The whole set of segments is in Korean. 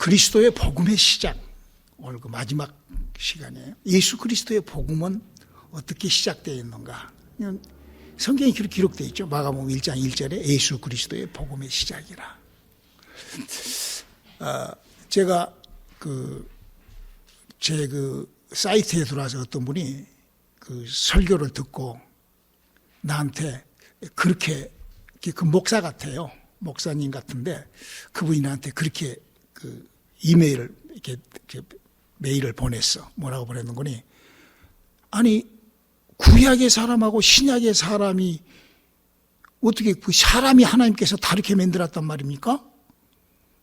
그리스도의 복음의 시작, 오늘 그 마지막 시간이에요. 예수 그리스도의 복음은 어떻게 시작되어 있는가? 성경에 기록되어 있죠. 마가복음 1장 1절에 예수 그리스도의 복음의 시작이라. 제가 제 사이트에 들어와서 어떤 분이 그 설교를 듣고 나한테 그렇게, 그 목사 같아요. 목사님 같은데 그분이 나한테 그렇게 그 이메일을 이렇게 메일을 보냈어. 뭐라고 보냈는 거니? 아니, 구약의 사람하고 신약의 사람이 어떻게 그 사람이 하나님께서 다르게 만들었단 말입니까?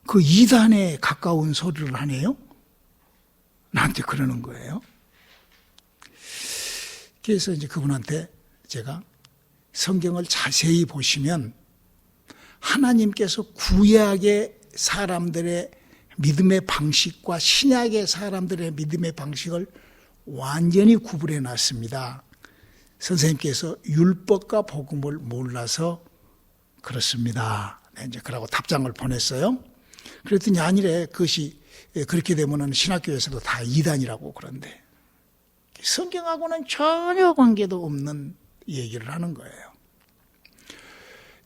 그 이단에 가까운 소리를 하네요. 나한테 그러는 거예요. 그래서 이제 그분한테 제가 성경을 자세히 보시면 하나님께서 구약의 사람들의 믿음의 방식과 신약의 사람들의 믿음의 방식을 완전히 구분해 놨습니다. 선생님께서 율법과 복음을 몰라서 그렇습니다. 이제 그러고 답장을 보냈어요. 그랬더니 아니래. 그것이 그렇게 되면은 신학교에서도 다 이단이라고 그런데 성경하고는 전혀 관계도 없는 얘기를 하는 거예요.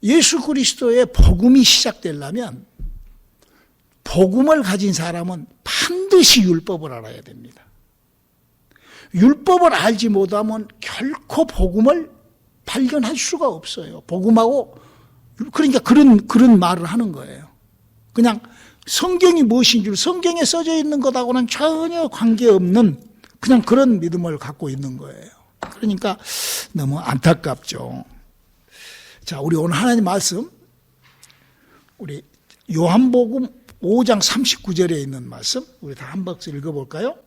예수 그리스도의 복음이 시작되려면 복음을 가진 사람은 반드시 율법을 알아야 됩니다. 율법을 알지 못하면 결코 복음을 발견할 수가 없어요. 복음하고, 그러니까 그런 말을 하는 거예요. 그냥 성경이 무엇인 줄, 성경에 써져 있는 것하고는 전혀 관계없는 그냥 그런 믿음을 갖고 있는 거예요. 그러니까 너무 안타깝죠. 자, 우리 오늘 하나님 말씀, 우리 요한복음 5장 39절에 있는 말씀, 우리 다 한 박스 읽어볼까요?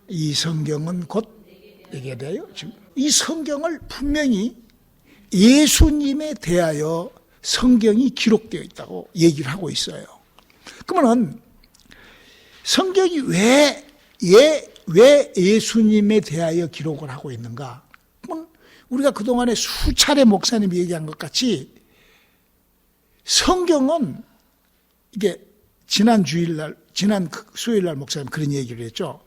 이 성경은 곧 내게 대하여, 지금 이 성경을 분명히 예수님에 대하여 성경이 기록되어 있다고 얘기를 하고 있어요. 그러면 성경이 왜 예수님에 대하여 기록을 하고 있는가? 우리가 그동안에 수차례 목사님이 얘기한 것 같이 성경은 이게 지난 수요일날 목사님 그런 얘기를 했죠.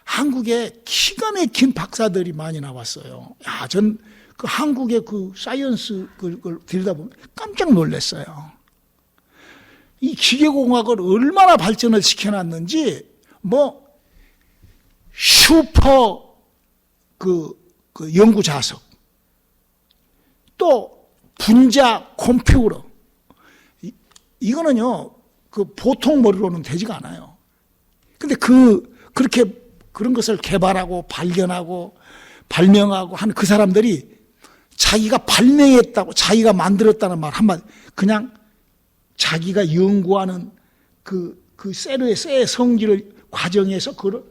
한국에 기가 막힌 박사들이 많이 나왔어요. 야, 전 그 한국의 그 사이언스 그걸 들여다보면 깜짝 놀랐어요. 이 기계공학을 얼마나 발전을 시켜놨는지, 슈퍼 연구 자석, 또 분자 컴퓨터, 이거는요, 보통 머리로는 되지가 않아요. 근데 그렇게 그런 것을 개발하고 발견하고 발명하고 하는 그 사람들이 자기가 발명했다고, 자기가 만들었다는 말 한마디, 그냥 자기가 연구하는 쇠의 성질을 과정에서 그걸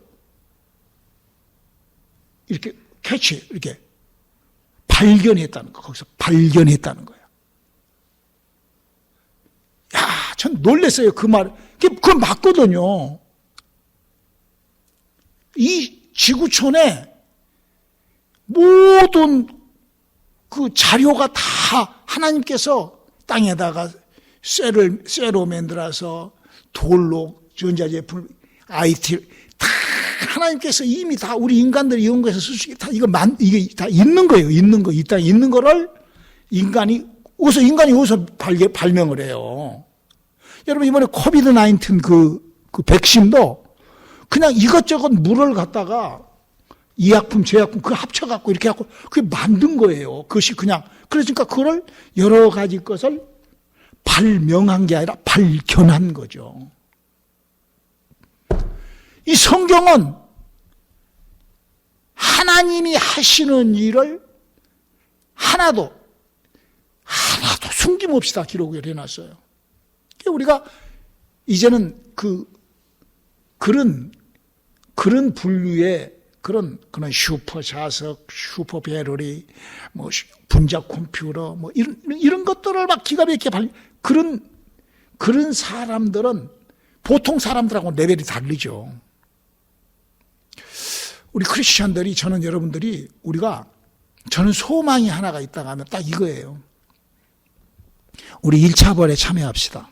이렇게 이렇게 발견했다는 거, 거기서 발견했다는 거예요. 야, 전 놀랐어요. 그 말. 그건 맞거든요. 이 지구촌에 모든 그 자료가 다 하나님께서 땅에다가 쇠로 만들어서 돌로 전자제품, IT 다 하나님께서 이미 다 우리 인간들이 연구해서 쓸 수 있게 다 이게 다 있는 거예요. 있는 거. 이 땅에 있는 거를 인간이 어디서 발명을 해요. 여러분, 이번에 코비드-19 그 백신도 그냥 이것저것 물을 갖다가 이약품, 제약품 그거 합쳐갖고 이렇게 갖고 그게 만든 거예요. 그것이 그냥. 그러니까 그걸 여러 가지 것을 발명한 게 아니라 발견한 거죠. 이 성경은 하나님이 하시는 일을 하나도 숨김없이 다 기록을 해놨어요. 우리가 이제는 그런 분류의 그런 슈퍼 자석, 슈퍼 배터리, 분자 컴퓨터, 이런 것들을 막 기가 막히게 그런 사람들은 보통 사람들하고 레벨이 다르죠. 우리 크리스천들이, 저는 소망이 하나가 있다고 하면 딱 이거예요. 우리 1차 부활에 참여합시다.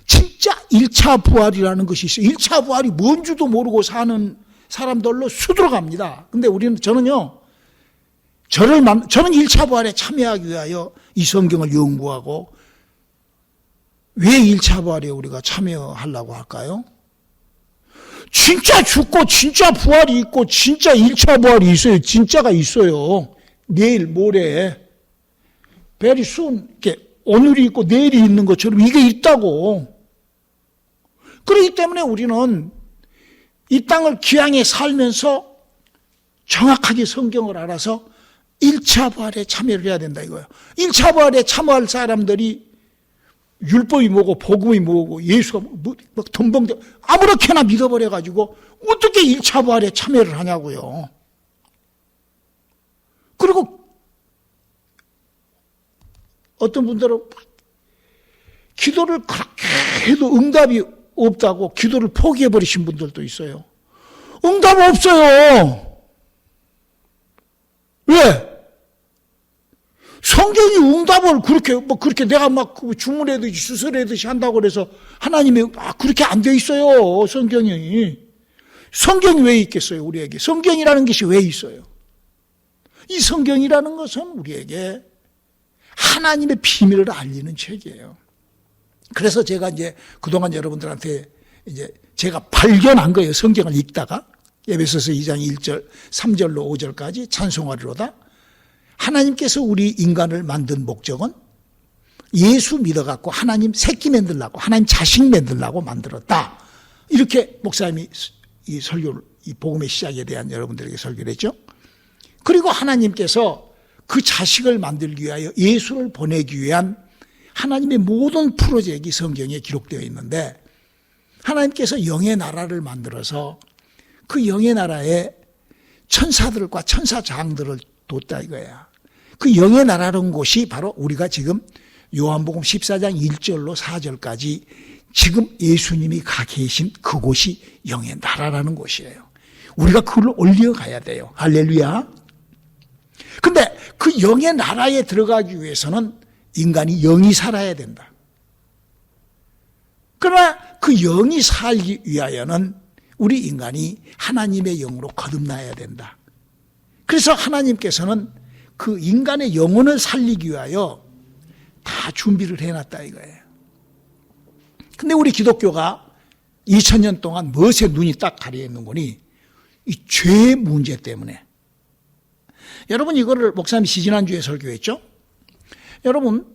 진짜 1차 부활이라는 것이 있어요. 1차 부활이 뭔지도 모르고 사는 사람들로 수두룩합니다. 근데 저는요, 저는 1차 부활에 참여하기 위하여 이 성경을 연구하고, 왜 1차 부활에 우리가 참여하려고 할까요? 진짜 죽고 진짜 부활이 있고 진짜 1차 부활이 있어요. 진짜가 있어요. 내일 모레 very soon, 이렇게 오늘이 있고 내일이 있는 것처럼 이게 있다고. 그렇기 때문에 우리는 이 땅을 귀하게 살면서 정확하게 성경을 알아서 1차 부활에 참여를 해야 된다 이거예요. 1차 부활에 참여할 사람들이 율법이 뭐고 복음이 뭐고 예수가 막 덤벙대 아무렇게나 믿어버려가지고 어떻게 1차 부활에 참여를 하냐고요. 그리고 어떤 분들은 기도를 그렇게 해도 응답이 없다고 기도를 포기해버리신 분들도 있어요. 응답 없어요. 왜? 성경이 응답을 그렇게 내가 막 주문하듯이 수술하듯이 한다고 그래서 하나님이 그렇게 안 돼 있어요. 성경이 왜 있겠어요? 우리에게 성경이라는 것이 왜 있어요? 이 성경이라는 것은 우리에게 하나님의 비밀을 알리는 책이에요. 그래서 제가 이제 그동안 여러분들한테 이제 제가 발견한 거예요. 성경을 읽다가 에베소서 2장 1절 3절로 5절까지 찬송하리로다. 하나님께서 우리 인간을 만든 목적은 예수 믿어갖고 하나님 새끼 만들라고, 하나님 자식 만들라고 만들었다. 이렇게 목사님이 이 설교를, 이 복음의 시작에 대한 여러분들에게 설교를 했죠. 그리고 하나님께서 그 자식을 만들기 위하여 예수를 보내기 위한 하나님의 모든 프로젝트가 성경에 기록되어 있는데, 하나님께서 영의 나라를 만들어서 그 영의 나라에 천사들과 천사장들을 뒀다 이거야. 그 영의 나라라는 곳이 바로 우리가 지금 요한복음 14장 1절로 4절까지 지금 예수님이 가 계신 그곳이 영의 나라라는 곳이에요. 우리가 그걸 올려가야 돼요. 할렐루야. 근데 그 영의 나라에 들어가기 위해서는 인간이 영이 살아야 된다. 그러나 그 영이 살기 위하여는 우리 인간이 하나님의 영으로 거듭나야 된다. 그래서 하나님께서는 그 인간의 영혼을 살리기 위하여 다 준비를 해놨다 이거예요. 근데 우리 기독교가 2000년 동안 무엇에 눈이 딱 가려 있는 거니? 이 죄의 문제 때문에. 여러분 이거를 목사님이 지난주에 설교했죠? 여러분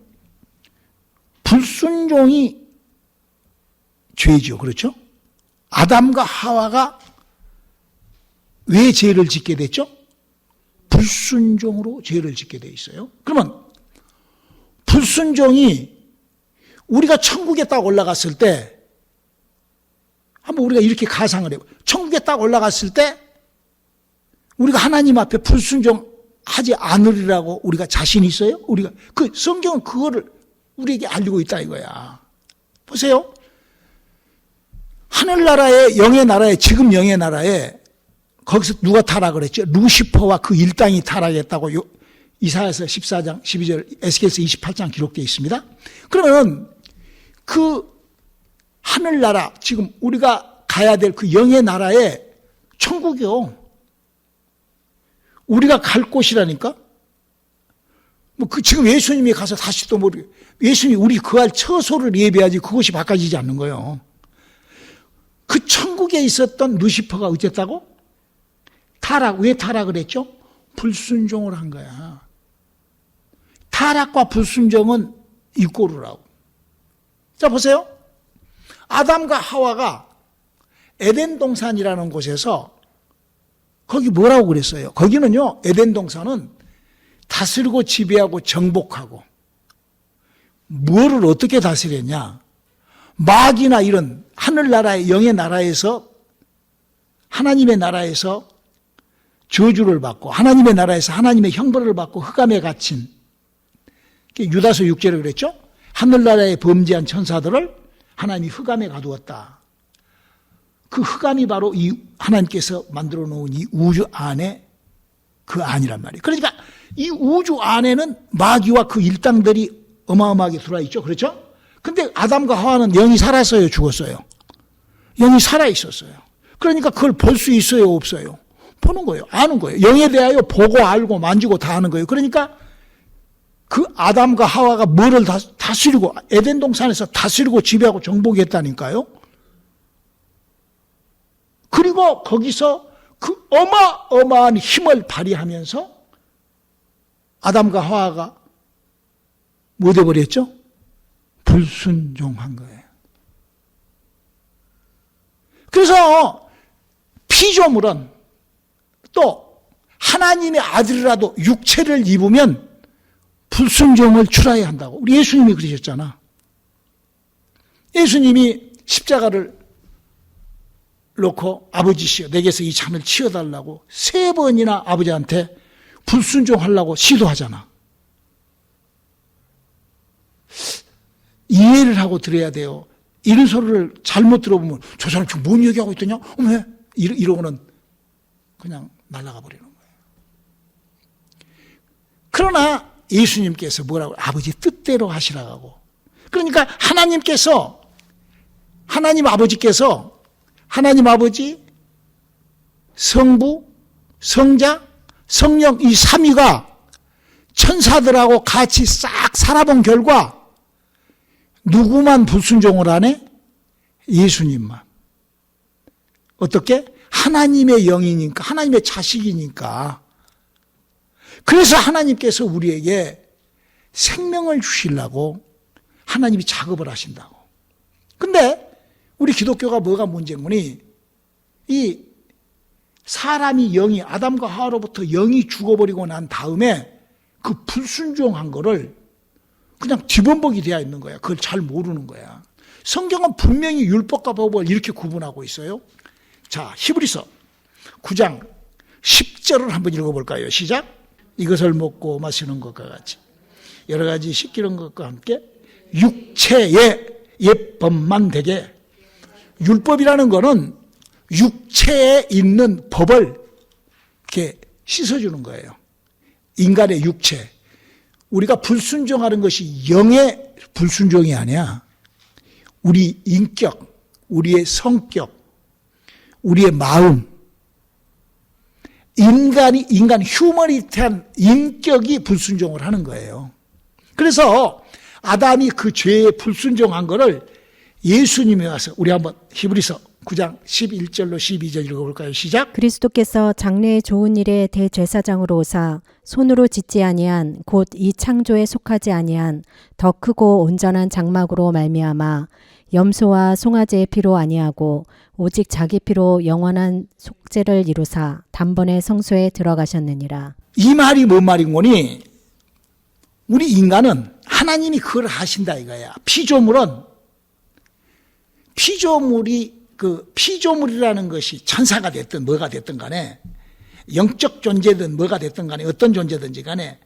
불순종이 죄죠. 그렇죠? 아담과 하와가 왜 죄를 짓게 됐죠? 불순종으로 죄를 짓게 돼 있어요. 그러면 불순종이 우리가 천국에 딱 올라갔을 때, 한번 우리가 이렇게 가상을 해요. 천국에 딱 올라갔을 때 우리가 하나님 앞에 불순종하지 않으리라고 우리가 자신 있어요? 우리가 그 성경은 그거를 우리에게 알리고 있다 이거야. 보세요. 하늘나라의 영의 나라에, 지금 영의 나라에 거기서 누가 타락을 했죠? 루시퍼와 그 일당이 타락했다고 이사야서 14장 12절, 에스겔서 28장 기록되어 있습니다. 그러면 그 하늘나라, 지금 우리가 가야 될 그 영의 나라에 천국이요. 우리가 갈 곳이라니까? 지금 예수님이 가서 다시 또 예수님이 우리 그할 처소를 예배하지 그것이 바꿔지지 않는 거예요. 그 천국에 있었던 루시퍼가 어쨌다고? 왜 타락을 했죠? 불순종을 한 거야. 타락과 불순종은 이꼬르라고. 자, 보세요. 아담과 하와가 에덴 동산이라는 곳에서 거기 뭐라고 그랬어요? 거기는요, 에덴 동산은 다스리고 지배하고 정복하고, 뭐를 어떻게 다스렸냐? 마귀나 이런 하늘나라의 영의 나라에서, 하나님의 나라에서 저주를 받고 하나님의 나라에서 하나님의 형벌을 받고 흑암에 갇힌, 유다서 6절에 그랬죠? 하늘나라에 범죄한 천사들을 하나님이 흑암에 가두었다. 그 흑암이 바로 이 하나님께서 만들어 놓은 이 우주 안에 그 안이란 말이에요. 그러니까 이 우주 안에는 마귀와 그 일당들이 어마어마하게 들어와 있죠. 그렇죠? 근데 아담과 하와는 영이 살았어요, 죽었어요? 영이 살아 있었어요. 그러니까 그걸 볼 수 있어요, 없어요? 보는 거예요. 아는 거예요. 영에 대하여 보고 알고 만지고 다 아는 거예요. 그러니까 그 아담과 하와가 뭐를 다스리고 에덴 동산에서 다스리고 지배하고 정복했다니까요. 그리고 거기서 그 어마어마한 힘을 발휘하면서 아담과 하와가 뭐 돼버렸죠? 불순종한 거예요. 그래서 피조물은 또 하나님의 아들이라도 육체를 입으면 불순종을 출하해야 한다고. 우리 예수님이 그러셨잖아. 예수님이 십자가를 놓고 아버지시여 내게서 이 잔을 치워달라고 3번이나 아버지한테 불순종하려고 시도하잖아. 이해를 하고 들어야 돼요. 이런 소리를 잘못 들어보면 저 사람 지금 뭔 얘기하고 있더냐? 왜? 이러고는 그냥 날아가 버리는 거예요. 그러나 예수님께서 뭐라고? 아버지 뜻대로 하시라고. 그러니까 하나님 아버지, 성부, 성자, 성령 이 삼위가 천사들하고 같이 싹 살아본 결과 누구만 불순종을 하네? 예수님만. 어떻게? 하나님의 영이니까, 하나님의 자식이니까. 그래서 하나님께서 우리에게 생명을 주시려고 하나님이 작업을 하신다고. 근데 우리 기독교가 뭐가 문제인 거니? 이 사람이 영이 아담과 하와로부터 영이 죽어버리고 난 다음에 그 불순종한 거를 그냥 뒤범벅이 되어 있는 거야. 그걸 잘 모르는 거야. 성경은 분명히 율법과 법을 이렇게 구분하고 있어요. 자, 히브리서 9장 10절을 한번 읽어볼까요? 시작. 이것을 먹고 마시는 것과 같이 여러 가지 시키는 것과 함께 육체의 예법만 되게. 율법이라는 거는 육체에 있는 법을 이렇게 씻어주는 거예요. 인간의 육체. 우리가 불순종하는 것이 영의 불순종이 아니야. 우리 인격, 우리의 성격, 우리의 마음, 인간 휴머니티한 인격이 불순종을 하는 거예요. 그래서 아담이 그 죄에 불순종한 거를 예수님이 와서 우리 한번 히브리서 9장 11절로 12절 읽어볼까요? 시작. 그리스도께서 장래의 좋은 일의 대제사장으로 오사 손으로 짓지 아니한 곧 이 창조에 속하지 아니한 더 크고 온전한 장막으로 말미암아 염소와 송아지의 피로 아니하고 오직 자기 피로 영원한 속죄를 이루사 단번에 성소에 들어가셨느니라. 이 말이 뭔 말인 거니? 우리 인간은 하나님이 그걸 하신다 이거야. 피조물이라는 것이 천사가 됐든 뭐가 됐든 간에 영적 존재든 뭐가 됐든 간에 어떤 존재든지 간에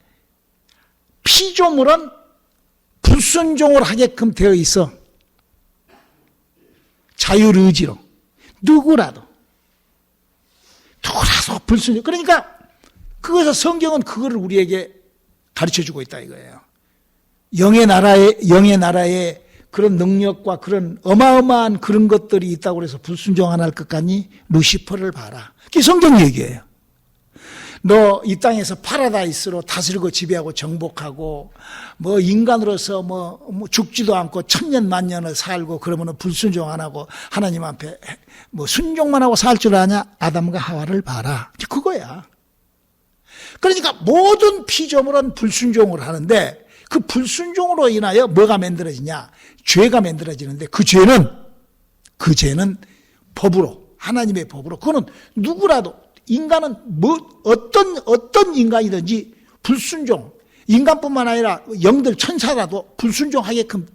피조물은 불순종을 하게끔 되어 있어. 자율의지로. 누구라도 불순종. 그러니까 그것을 성경은 그거를 우리에게 가르쳐주고 있다 이거예요. 영의 나라에 그런 능력과 그런 어마어마한 그런 것들이 있다고 해서 불순종 안 할 것 같니? 루시퍼를 봐라. 그게 성경 얘기예요. 너 이 땅에서 파라다이스로 다스리고 지배하고 정복하고 뭐 인간으로서 뭐 죽지도 않고 천년 만년을 살고 그러면은 불순종 안 하고 하나님 앞에 뭐 순종만 하고 살 줄 아냐? 아담과 하와를 봐라. 그거야. 그러니까 모든 피조물은 불순종을 하는데 그 불순종으로 인하여 뭐가 만들어지냐? 죄가 만들어지는데 그 죄는 법으로, 하나님의 법으로. 그거는 누구라도, 인간은 어떤 인간이든지 불순종, 인간뿐만 아니라 영들, 천사라도 불순종하게끔,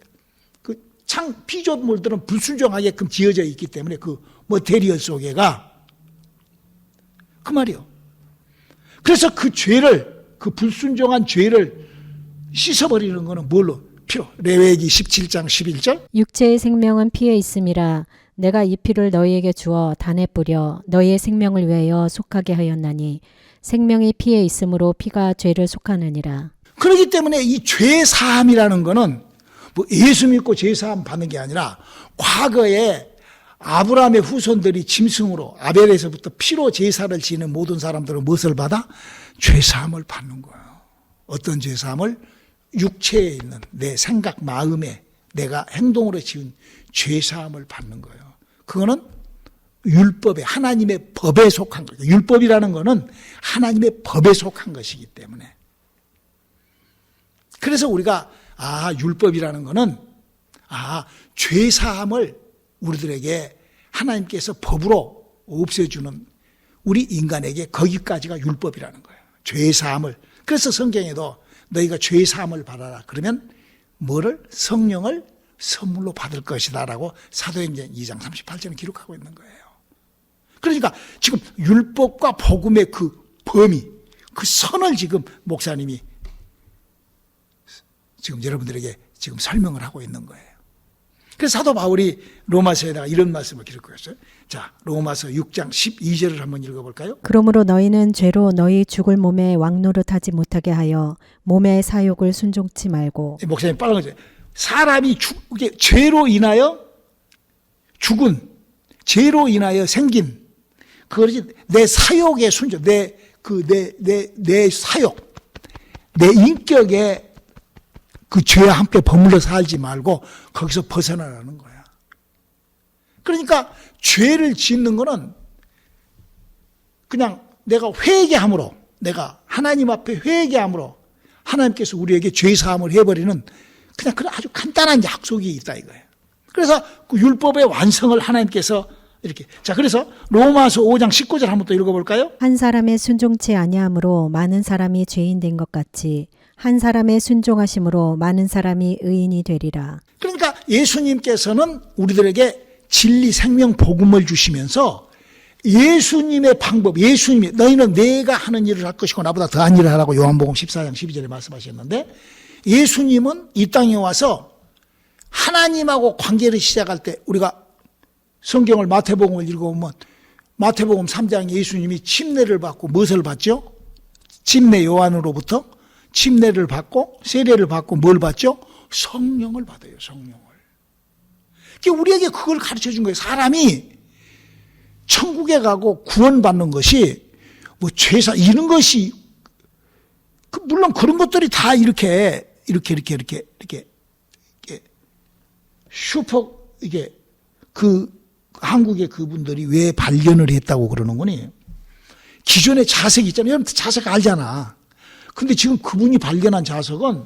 피조물들은 불순종하게끔 지어져 있기 때문에 그 머테리얼 속에가, 그 말이요. 그래서 그 불순종한 죄를 씻어버리는 거는 뭘로? 피로. 레위기 17장 11절. 육체의 생명은 피에 있음이라 내가 이 피를 너희에게 주어 단에 뿌려 너희의 생명을 위하여 속하게 하였나니 생명이 피에 있으므로 피가 죄를 속하느니라. 그렇기 때문에 이 죄사함이라는 거는 뭐 예수 믿고 죄사함 받는 게 아니라 과거에 아브라함의 후손들이 짐승으로 아벨에서부터 피로 제사를 지는 모든 사람들은 무엇을 받아? 죄사함을 받는 거예요. 어떤 죄사함을? 육체에 있는 내 생각, 마음에 내가 행동으로 지은 죄사함을 받는 거예요. 그거는 율법에, 하나님의 법에 속한 거예요. 율법이라는 거는 하나님의 법에 속한 것이기 때문에. 그래서 우리가 율법이라는 거는 죄사함을 우리들에게 하나님께서 법으로 없애주는 우리 인간에게 거기까지가 율법이라는 거예요. 죄사함을. 그래서 성경에도 너희가 죄사함을 받아라. 그러면 뭐를? 성령을 선물로 받을 것이다 라고 사도행전 2장 38절에 기록하고 있는 거예요. 그러니까 지금 율법과 복음의 그 범위, 그 선을 지금 목사님이 지금 여러분들에게 지금 설명을 하고 있는 거예요. 그래서 사도 바울이 로마서에다가 이런 말씀을 기록했어요. 자, 로마서 6장 12절을 한번 읽어볼까요? 그러므로 너희는 죄로 너희 죽을 몸에 왕노릇하지 못하게 하여 몸의 사욕을 순종치 말고. 목사님 빠른 거죠. 사람이 죄로 인하여 죽은, 죄로 인하여 생긴 그것이 내 사욕의 순종, 내 사욕, 내 인격에 그 죄와 함께 버물러 살지 말고 거기서 벗어나라는 거야. 그러니까 죄를 짓는 거는 그냥 내가 회개함으로, 내가 하나님 앞에 회개함으로 하나님께서 우리에게 죄사함을 해버리는 그냥 그런 아주 간단한 약속이 있다 이거예요. 그래서 그 율법의 완성을 하나님께서 이렇게. 자, 그래서 로마서 5장 19절 한번 또 읽어볼까요? 한 사람의 순종치 아니함으로 많은 사람이 죄인 된 것 같이 한 사람의 순종하심으로 많은 사람이 의인이 되리라. 그러니까 예수님께서는 우리들에게 진리 생명 복음을 주시면서 예수님의 방법, 예수님이 너희는 내가 하는 일을 할 것이고 나보다 더한 일을 하라고 요한복음 14장 12절에 말씀하셨는데, 예수님은 이 땅에 와서 하나님하고 관계를 시작할 때 우리가 성경을 마태복음을 읽어보면 마태복음 3장에 예수님이 침례를 받고 무엇을 받죠? 침례 요한으로부터 침례를 받고 세례를 받고 뭘 받죠? 성령을 받아요. 성령을. 우리에게 그걸 가르쳐 준 거예요. 사람이 천국에 가고 구원받는 것이 뭐 죄사 이런 것이 물론 그런 것들이 다 이렇게 슈퍼 이게 그 한국의 그분들이 왜 발견을 했다고 그러는 거니? 기존의 자석이 있잖아요. 여러분 자석 알잖아. 근데 지금 그분이 발견한 자석은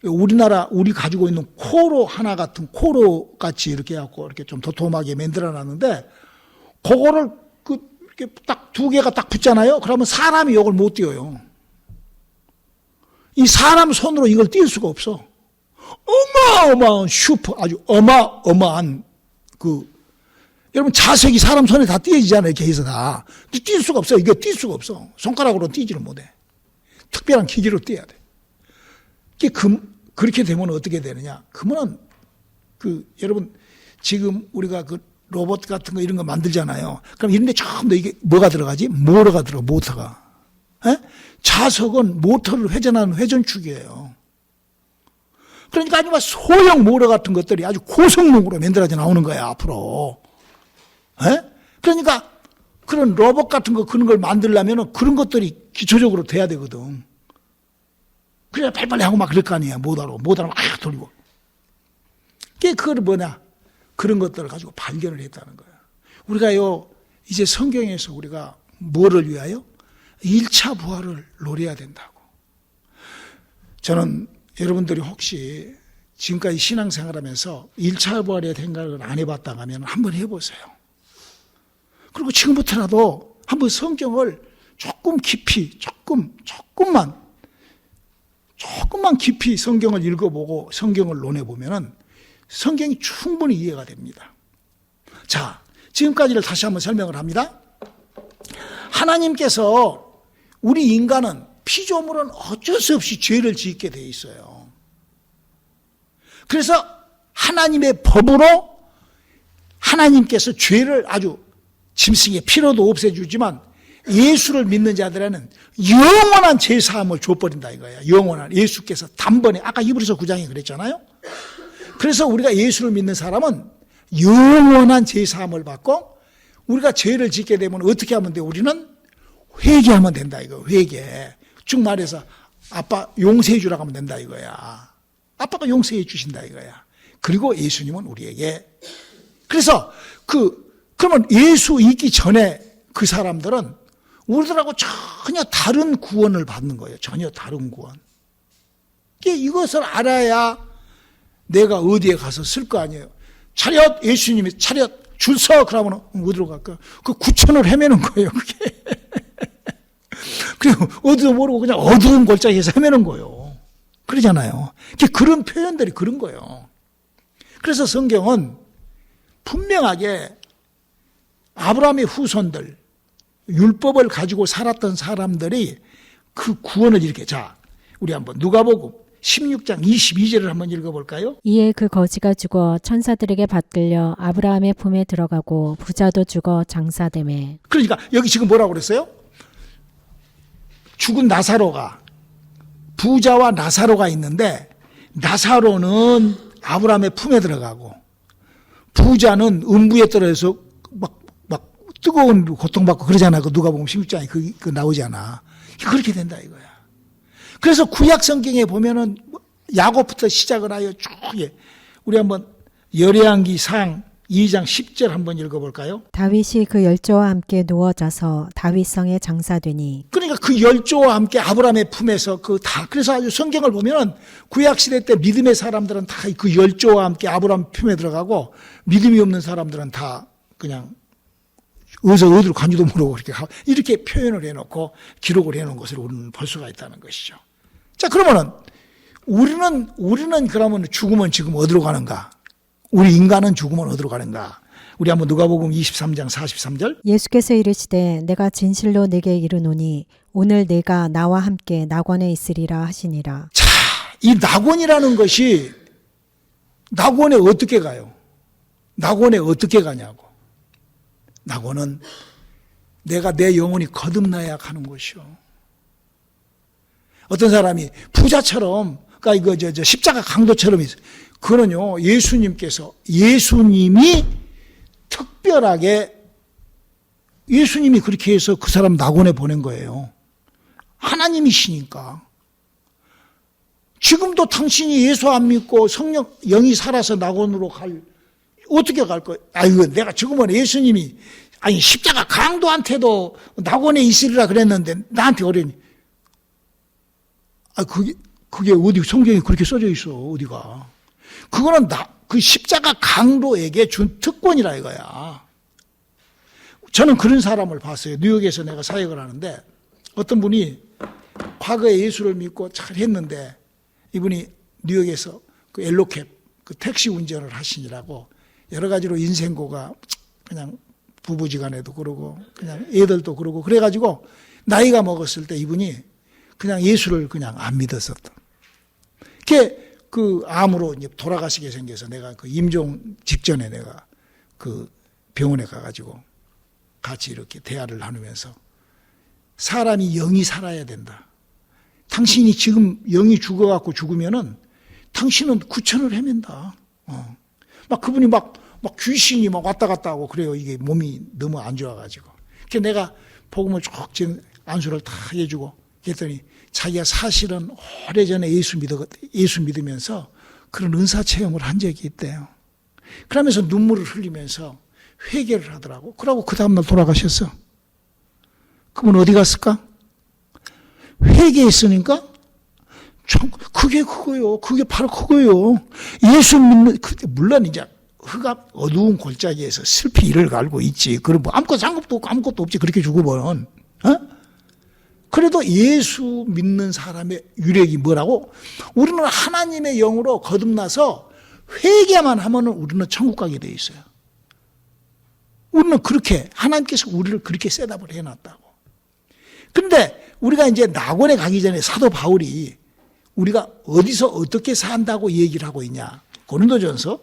우리 가지고 있는 코로 하나 같은 코로 같이 이렇게 해갖고 이렇게 좀 도톰하게 만들어 놨는데, 그거를 이렇게 딱 두 개가 딱 붙잖아요. 그러면 사람이 이걸 못 띄어요. 이 사람 손으로 이걸 띄울 수가 없어. 어마어마한 슈퍼, 아주 어마어마한 여러분 자석이 사람 손에 다 띄어지잖아요. 이렇게 해서 다. 띄울 수가 없어. 이거 띄울 수가 없어. 손가락으로 띄지를 못해. 특별한 기계로 띄어야 돼. 그렇게 되면 어떻게 되느냐. 그러면 여러분 지금 우리가 로봇 같은 거 이런 거 만들잖아요. 그럼 이런 데 전부 다 이게 뭐가 들어가지? 모터가 들어가, 모터가. 에? 자석은 모터를 회전하는 회전축이에요. 그러니까 아주 소형 모터 같은 것들이 아주 고성능으로 만들어져 나오는 거야, 앞으로. 에? 그러니까 그런 로봇 같은 거 그런 걸 만들려면 그런 것들이 기초적으로 돼야 되거든. 그래야 빨리빨리 하고 막 그럴 거 아니야. 못하면 막 돌리고. 그거를 뭐냐? 그런 것들을 가지고 발견을 했다는 거야. 우리가요, 이제 성경에서 우리가 뭐를 위하여? 1차 부활을 노려야 된다고. 저는 여러분들이 혹시 지금까지 신앙생활 하면서 1차 부활에 생각을 안 해봤다 하면 한번 해보세요. 그리고 지금부터라도 한번 성경을 조금 깊이, 조금만 깊이 성경을 읽어보고 성경을 논해보면은 성경이 충분히 이해가 됩니다. 자, 지금까지를 다시 한번 설명을 합니다. 하나님께서 우리 인간은 피조물은 어쩔 수 없이 죄를 짓게 돼 있어요. 그래서 하나님의 법으로 하나님께서 죄를 아주 짐승의 피로도 없애주지만 예수를 믿는 자들에는 영원한 죄사함을 줘버린다 이거야. 영원한. 예수께서 단번에, 아까 이브리서 9장에 그랬잖아요. 그래서 우리가 예수를 믿는 사람은 영원한 죄사함을 받고, 우리가 죄를 짓게 되면 어떻게 하면 돼? 우리는 회개하면 된다 이거. 회개. 즉 말해서 아빠 용서해 주라고 하면 된다 이거야. 아빠가 용서해 주신다 이거야. 그리고 예수님은 우리에게, 그래서 그러면 예수 있기 전에 그 사람들은 우리들하고 전혀 다른 구원을 받는 거예요. 전혀 다른 구원. 이것을 알아야 내가 어디에 가서 쓸 거 아니에요. 차렷, 예수님이 차렷 줄 서. 그러면 어디로 갈까? 그 구천을 헤매는 거예요, 그게. 그리고 어디도 모르고 그냥 어두운 골짜기에서 헤매는 거예요. 그러잖아요. 그런 표현들이 그런 거예요. 그래서 성경은 분명하게 아브라함의 후손들, 율법을 가지고 살았던 사람들이 그 구원을 이렇게, 자, 우리 한번 누가복음 16장 22절을 한번 읽어볼까요? 이에 그 거지가 죽어 천사들에게 받들려 아브라함의 품에 들어가고 부자도 죽어 장사되매. 그러니까 여기 지금 뭐라고 그랬어요? 죽은 나사로가, 부자와 나사로가 있는데, 나사로는 아브라함의 품에 들어가고 부자는 음부에 떨어져서 막 뜨거운 고통받고 그러잖아. 그 누가복음 16장에 그 나오잖아. 그렇게 된다 이거야. 그래서 구약 성경에 보면은 야곱부터 시작을 하여 쭉, 우리 한번 열왕기상 2장 10절 한번 읽어볼까요? 다윗이 그 열조와 함께 누워 자서 다윗성에 장사되니. 그러니까 그 열조와 함께 아브라함의 품에서 그래서 아주 성경을 보면은 구약시대 때 믿음의 사람들은 다 그 열조와 함께 아브라함 품에 들어가고, 믿음이 없는 사람들은 다 그냥 어디로 간지도 모르고 이렇게 표현을 해놓고 기록을 해놓은 것을 우리는 볼 수가 있다는 것이죠. 자, 그러면은 우리는 그러면 죽으면 지금 어디로 가는가? 우리 인간은 죽으면 어디로 가는가? 우리 한번 누가복음 23장 43절. 예수께서 이르시되 내가 진실로 내게 이르노니 오늘 내가 나와 함께 낙원에 있으리라 하시니라. 자, 이 낙원이라는 것이 낙원에 어떻게 가요? 낙원에 어떻게 가냐고. 낙원은 내가 내 영혼이 거듭나야 가는 곳이요. 어떤 사람이 부자처럼, 그러니까 이거 십자가 강도처럼 있어요. 그거는요, 예수님이 특별하게, 예수님이 그렇게 해서 그 사람 낙원에 보낸 거예요. 하나님이시니까. 지금도 당신이 예수 안 믿고 성령, 영이 살아서 낙원으로 어떻게 갈 거예요? 아이고, 내가 죽으면 예수님이, 십자가 강도한테도 낙원에 있으리라 그랬는데, 나한테 어려니. 그게 어디, 성경에 그렇게 써져 있어, 어디가. 그거는 그 십자가 강도에게 준 특권이라 이거야. 저는 그런 사람을 봤어요. 뉴욕에서 내가 사역을 하는데, 어떤 분이 과거에 예수를 믿고 잘 했는데, 이분이 뉴욕에서 그 엘로캡, 그 택시 운전을 하시느라고 여러 가지로 인생고가 그냥 부부지간에도 그러고 그냥 애들도 그러고 그래가지고 나이가 먹었을 때 이분이 그냥 예수를 그냥 안 믿었었다. 그 암으로 이제 돌아가시게 생겨서 내가 그 임종 직전에 내가 그 병원에 가가지고 같이 이렇게 대화를 나누면서 사람이 영이 살아야 된다. 당신이 지금 영이 죽어갖고 죽으면은 당신은 구천을 헤맨다. 막 그분이 막 귀신이 막 왔다 갔다 하고 그래요. 이게 몸이 너무 안 좋아가지고. 그래서 내가 복음을 쭉 안수를 다 해주고 그랬더니 자기가 사실은 오래전에 예수 믿으면서 그런 은사 체험을 한 적이 있대요. 그러면서 눈물을 흘리면서 회개를 하더라고. 그러고 그 다음날 돌아가셨어. 그분 어디 갔을까? 회개했으니까 그게 그거요. 그게 바로 그거요. 예수 믿는, 물론 이제 흑암 어두운 골짜기에서 슬피 이를 갈고 있지. 그럼 뭐 아무것도 없지. 그렇게 죽으면. 그래도 예수 믿는 사람의 유력이 뭐라고? 우리는 하나님의 영으로 거듭나서 회개만 하면 우리는 천국 가게 돼 있어요. 우리는 그렇게, 하나님께서 우리를 그렇게 셋업을 해놨다고. 근데 우리가 이제 낙원에 가기 전에 사도 바울이 우리가 어디서 어떻게 산다고 얘기를 하고 있냐. 고린도전서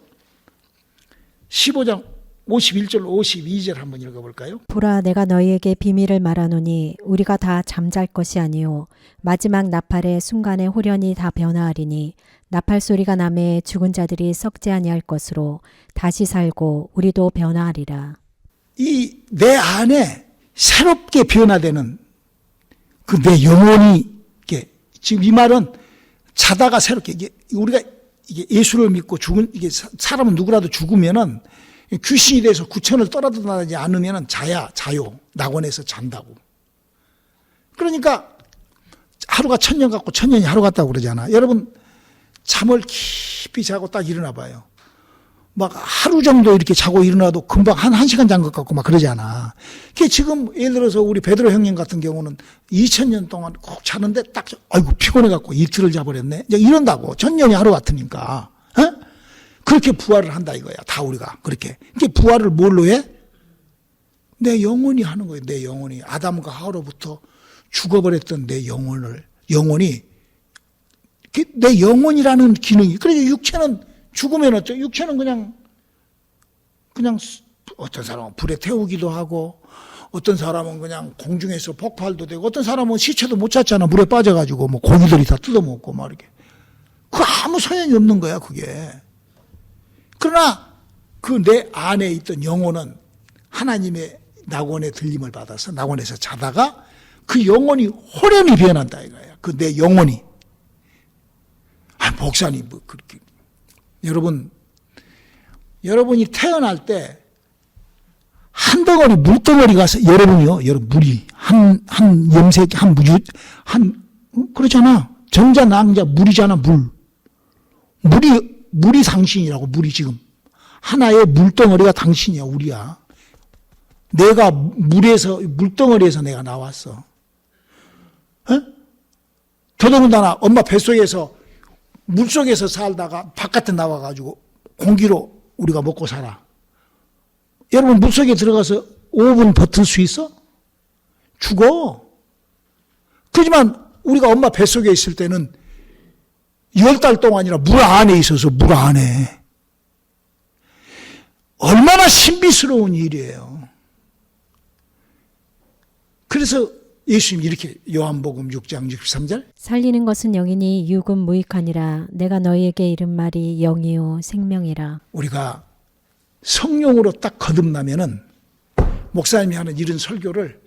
15장 51절 52절 한번 읽어볼까요? 보라 내가 너희에게 비밀을 말하노니 우리가 다 잠잘 것이 아니요 마지막 나팔의 순간에 홀연히 다 변화하리니 나팔 소리가 나매 죽은 자들이 썩지 아니할 것으로 다시 살고 우리도 변화하리라. 이 내 안에 새롭게 변화되는 그 내 영혼이 지금 이 말은 자다가 새롭게 우리가 이게 예수를 믿고 죽은 이게 사람은 누구라도 죽으면은 귀신이 돼서 구천을 떠나지 않으면은 자요 낙원에서 잔다고. 그러니까 하루가 천년 같고 천년이 하루 같다고 그러잖아. 여러분 잠을 깊이 자고 딱 일어나 봐요. 막 하루 정도 이렇게 자고 일어나도 금방 한 시간 잔 것 같고 막 그러잖아. 그게 지금 예를 들어서 우리 베드로 형님 같은 경우는 2000년 동안 꼭 자는데 딱 아이고 피곤해갖고 이틀을 자버렸네. 이제 이런다고. 천년이 하루 같으니까. 에? 그렇게 부활을 한다 이거야. 다 우리가 그렇게. 이게 부활을 뭘로 해? 내 영혼이 하는 거예요. 내 영혼이. 아담과 하와로부터 죽어버렸던 내 영혼이 내 영혼이라는 기능이. 그러니까 육체는 죽으면 어쩌? 육체는 그냥 어떤 사람은 불에 태우기도 하고 어떤 사람은 그냥 공중에서 폭발도 되고 어떤 사람은 시체도 못 찾잖아. 물에 빠져가지고 뭐 고기들이 다 뜯어먹고 막 이렇게. 그 아무 소용이 없는 거야 그게. 그러나 그 내 안에 있던 영혼은 하나님의 낙원의 들림을 받아서 낙원에서 자다가 그 영혼이 호련히 변한다 이거야. 그 내 영혼이. 목사님 뭐 그렇게. 여러분이 태어날 때 한 덩어리 물덩어리가 여러분 물이 한 염색 그러잖아. 정자 낭자 물이잖아 물이 당신이라고. 물이 지금 하나의 물덩어리가 당신이야. 우리야. 내가 물덩어리에서 내가 나왔어. 에? 더더군다나 엄마 뱃속에서 물속에서 살다가 바깥에 나와가지고 공기로 우리가 먹고 살아. 여러분 물속에 들어가서 5분 버틸 수 있어? 죽어. 그렇지만 우리가 엄마 뱃속에 있을 때는 10달 동안이나 물 안에 있어서 물 안에. 얼마나 신비스러운 일이에요. 그래서 예수님이 이렇게 요한복음 6장 63절 살리는 것은 영이니 육은 무익하니라. 내가 너희에게 이른 말이 영이요 생명이라. 우리가 성령으로 딱 거듭나면은 목사님이 하는 이런 설교를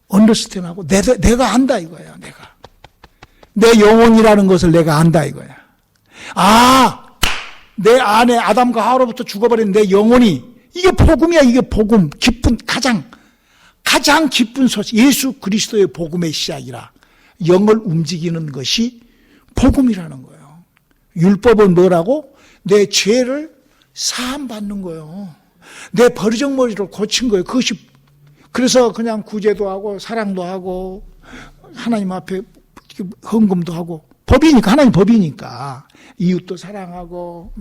언더스탠하고 내가 안다 이거야. 내 영혼이라는 것을 내가 안다 이거야. 내 안에 아담과 하와로부터 죽어버린 내 영혼이 이게 복음이야. 이게 복음. 기쁜 가장 기쁜 소식, 예수 그리스도의 복음의 시작이라. 영을 움직이는 것이 복음이라는 거예요. 율법은 뭐라고? 내 죄를 사함받는 거예요. 내 버리적머리를 고친 거예요. 그것이. 그래서 그냥 구제도 하고 사랑도 하고 하나님 앞에 헌금도 하고 법이니까. 하나님 법이니까 이웃도 사랑하고.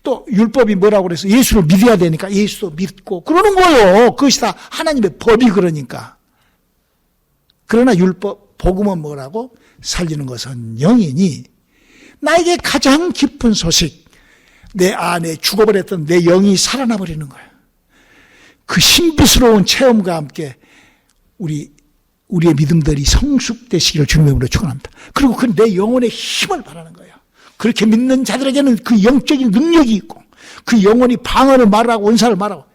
또 율법이 뭐라고 그래서 예수를 믿어야 되니까 예수도 믿고 그러는 거예요. 그것이 다 하나님의 법이. 그러니까. 그러나 복음은 뭐라고? 살리는 것은 영이니. 나에게 가장 기쁜 소식, 내 안에 죽어버렸던 내 영이 살아나 버리는 거예요. 그 신비스러운 체험과 함께 우리의 믿음들이 성숙되시기를 주님의 이름으로 축원합니다. 그리고 그 내 영혼의 힘을 바라는 거예요. 그렇게 믿는 자들에게는 그 영적인 능력이 있고 그 영혼이 방언을 말하고 은사를 말하고.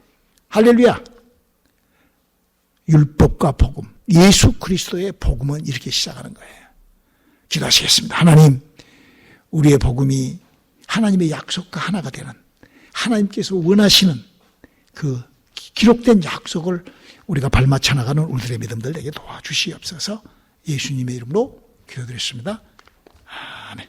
할렐루야. 율법과 복음, 예수 그리스도의 복음은 이렇게 시작하는 거예요. 기도하시겠습니다. 하나님, 우리의 복음이 하나님의 약속과 하나가 되는, 하나님께서 원하시는 그 기록된 약속을 우리가 발맞춰 나가는 우리들의 믿음들 되게 도와주시옵소서. 예수님의 이름으로 기도드렸습니다. 아멘.